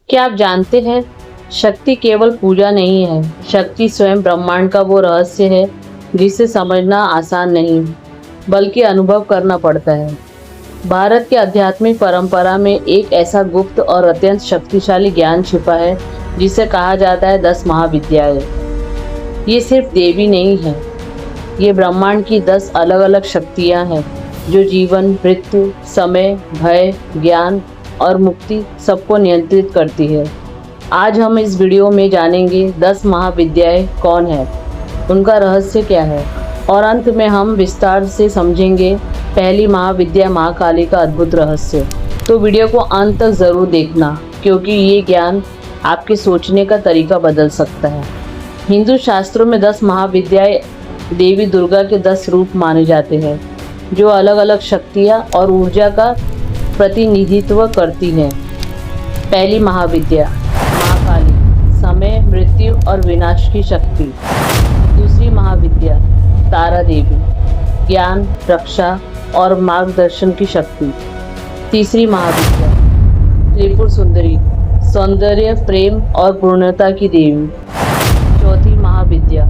क्या आप जानते हैं, शक्ति केवल पूजा नहीं है। शक्ति स्वयं ब्रह्मांड का वो रहस्य है जिसे समझना आसान नहीं बल्कि अनुभव करना पड़ता है। भारत के आध्यात्मिक परंपरा में एक ऐसा गुप्त और अत्यंत शक्तिशाली ज्ञान छिपा है जिसे कहा जाता है 10 महाविद्याएं। ये सिर्फ देवी नहीं है, ये ब्रह्मांड की 10 अलग अलग शक्तियां हैं जो जीवन, मृत्यु, समय, भय, ज्ञान और मुक्ति सबको नियंत्रित करती है। आज हम इस वीडियो में जानेंगे 10 महाविद्याएं कौन है, उनका रहस्य क्या है और अंत में हम विस्तार से समझेंगे पहली महाविद्या माँ काली का अद्भुत रहस्य। तो वीडियो को अंत तक ज़रूर देखना क्योंकि ये ज्ञान आपके सोचने का तरीका बदल सकता है। हिंदू शास्त्रों में 10 महाविद्याएं देवी दुर्गा के 10 रूप माने जाते हैं जो अलग अलग शक्तियाँ और ऊर्जा का प्रतिनिधित्व करती हैं। पहली महाविद्या माँ काली, समय, मृत्यु और विनाश की शक्ति। दूसरी महाविद्या तारा देवी, ज्ञान, रक्षा और मार्गदर्शन की शक्ति। तीसरी महाविद्या त्रिपुर सुंदरी, सौंदर्य, प्रेम और पूर्णता की देवी। चौथी महाविद्या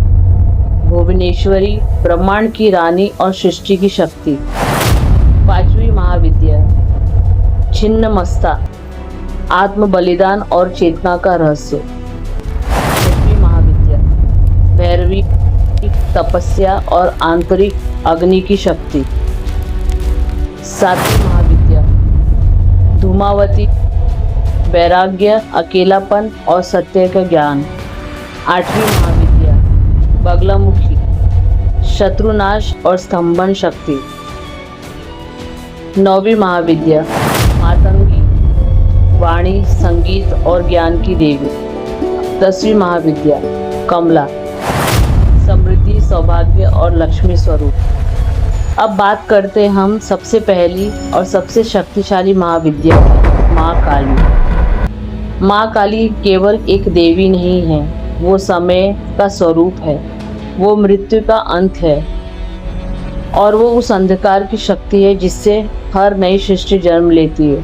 भुवनेश्वरी, ब्रह्मांड की रानी और सृष्टि की शक्ति। पांचवी महाविद्या छिन्नमस्ता, आत्म बलिदान और चेतना का रहस्य। छठवीं महाविद्या भैरवी, तपस्या और आंतरिक अग्नि की शक्ति। सातवीं महाविद्या धूमावती, वैराग्य, अकेलापन और सत्य का ज्ञान। आठवीं महाविद्या बगलामुखी, शत्रुनाश और स्तंभन शक्ति। नौवीं महाविद्या मातंगी, वाणी, संगीत और ज्ञान की देवी। 10वीं महाविद्या कमला, समृद्धि, सौभाग्य और लक्ष्मी स्वरूप। अब बात करते हैं हम सबसे पहली और सबसे शक्तिशाली महाविद्या माँ काली। माँ काली केवल एक देवी नहीं है, वो समय का स्वरूप है, वो मृत्यु का अंत है और वो उस अंधकार की शक्ति है जिससे हर नई सृष्टि जन्म लेती है।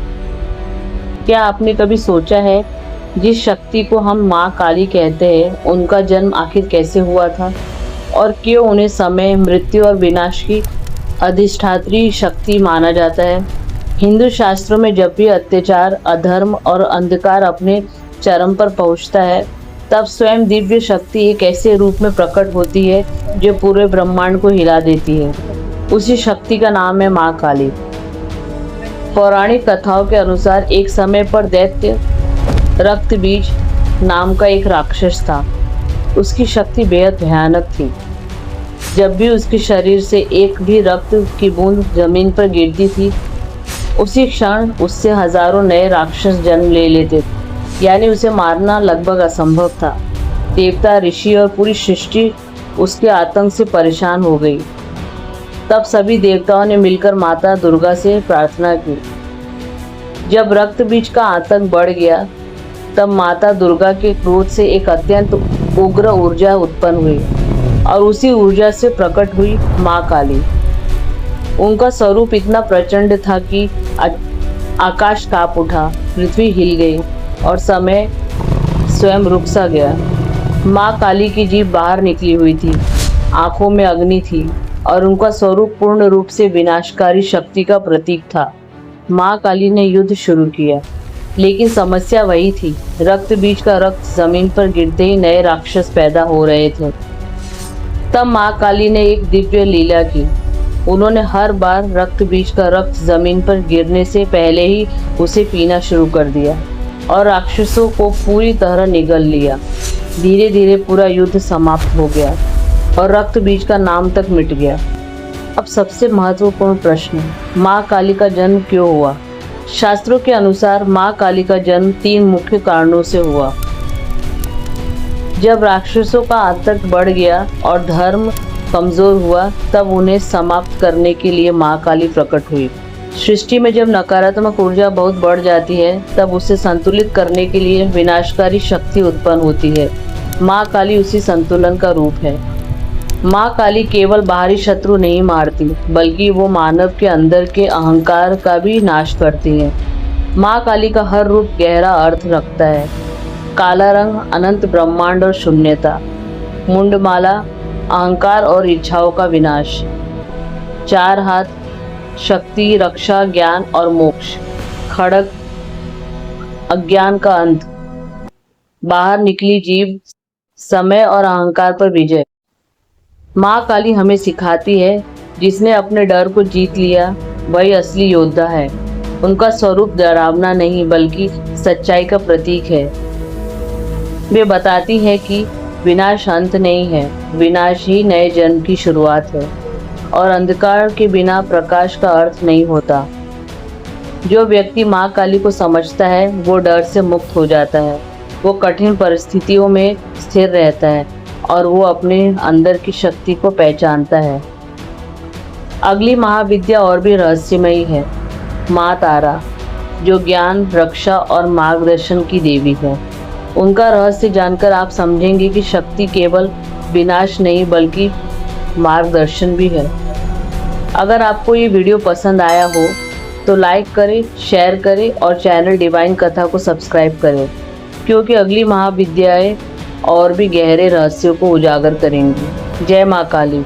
क्या आपने कभी सोचा है जिस शक्ति को हम माँ काली कहते हैं उनका जन्म आखिर कैसे हुआ था और क्यों उन्हें समय, मृत्यु और विनाश की अधिष्ठात्री शक्ति माना जाता है? हिंदू शास्त्रों में जब भी अत्याचार, अधर्म और अंधकार अपने चरम पर पहुंचता है तब स्वयं दिव्य शक्ति एक ऐसे रूप में प्रकट होती है जो पूरे ब्रह्मांड को हिला देती है। उसी शक्ति का नाम है माँ काली। पौराणिक कथाओं के अनुसार एक समय पर दैत्य रक्तबीज नाम का एक राक्षस था। उसकी शक्ति बेहद भयानक थी। जब भी उसके शरीर से एक भी रक्त की बूंद जमीन पर गिरती थी उसी क्षण उससे हजारों नए राक्षस जन्म ले लेते, यानी उसे मारना लगभग असंभव था। देवता, ऋषि और पूरी सृष्टि उसके आतंक से परेशान हो गई। तब सभी देवताओं ने मिलकर माता दुर्गा से प्रार्थना की। जब रक्त बीज का आतंक बढ़ गया तब माता दुर्गा के क्रोध से एक अत्यंत उग्र ऊर्जा उत्पन्न हुई और उसी ऊर्जा से प्रकट हुई माँ काली। उनका स्वरूप इतना प्रचंड था कि आकाश कांप उठा, पृथ्वी हिल गई और समय स्वयं रुक सा गया। माँ काली की जीभ बाहर निकली हुई थी, आंखों में अग्नि थी और उनका स्वरूप पूर्ण रूप से विनाशकारी शक्ति का प्रतीक था। माँ काली ने युद्ध शुरू किया, लेकिन समस्या वही थी, रक्त बीज का रक्त जमीन पर गिरते ही नए राक्षस पैदा हो रहे थे। तब माँ काली ने एक दिव्य लीला की। उन्होंने हर बार रक्त बीज का रक्त जमीन पर गिरने से पहले ही उसे पीना शुरू कर दिया और राक्षसों को पूरी तरह निगल लिया। धीरे धीरे पूरा युद्ध समाप्त हो गया और रक्त बीज का नाम तक मिट गया। अब सबसे महत्वपूर्ण प्रश्न, माँ काली का जन्म क्यों हुआ? शास्त्रों के अनुसार माँ काली का जन्म 3 मुख्य कारणों से हुआ। जब राक्षसों का आतंक बढ़ गया और धर्म कमजोर हुआ तब उन्हें समाप्त करने के लिए माँ काली प्रकट हुई। सृष्टि में जब नकारात्मक ऊर्जा बहुत बढ़ जाती है तब उसे संतुलित करने के लिए विनाशकारी शक्ति उत्पन्न होती है। माँ काली उसी संतुलन का रूप है। माँ काली केवल बाहरी शत्रु नहीं मारती बल्कि वो मानव के अंदर के अहंकार का भी नाश करती है। माँ काली का हर रूप गहरा अर्थ रखता है। काला रंग अनंत ब्रह्मांड और शून्यता, मुंडमाला अहंकार और इच्छाओं का विनाश, 4 हाथ शक्ति, रक्षा, ज्ञान और मोक्ष, खड़ग अज्ञान का अंत, बाहर निकली जीव, समय और अहंकार पर विजय। माँ काली हमें सिखाती है, जिसने अपने डर को जीत लिया वही असली योद्धा है। उनका स्वरूप डरावना नहीं बल्कि सच्चाई का प्रतीक है। वे बताती है कि विनाश अंत नहीं है, विनाश ही नए जन्म की शुरुआत है और अंधकार के बिना प्रकाश का अर्थ नहीं होता। जो व्यक्ति माँ काली को समझता है वो डर से मुक्त हो जाता है, वो कठिन परिस्थितियों में स्थिर रहता है और वो अपने अंदर की शक्ति को पहचानता है। अगली महाविद्या और भी रहस्यमयी है, माँ तारा, जो ज्ञान, रक्षा और मार्गदर्शन की देवी है। उनका रहस्य जानकर आप समझेंगे कि शक्ति केवल विनाश नहीं बल्कि मार्गदर्शन भी है। अगर आपको ये वीडियो पसंद आया हो तो लाइक करें, शेयर करें और चैनल डिवाइन कथा को सब्सक्राइब करें, क्योंकि अगली महाविद्याएं और भी गहरे रहस्यों को उजागर करेंगी। जय माँ काली।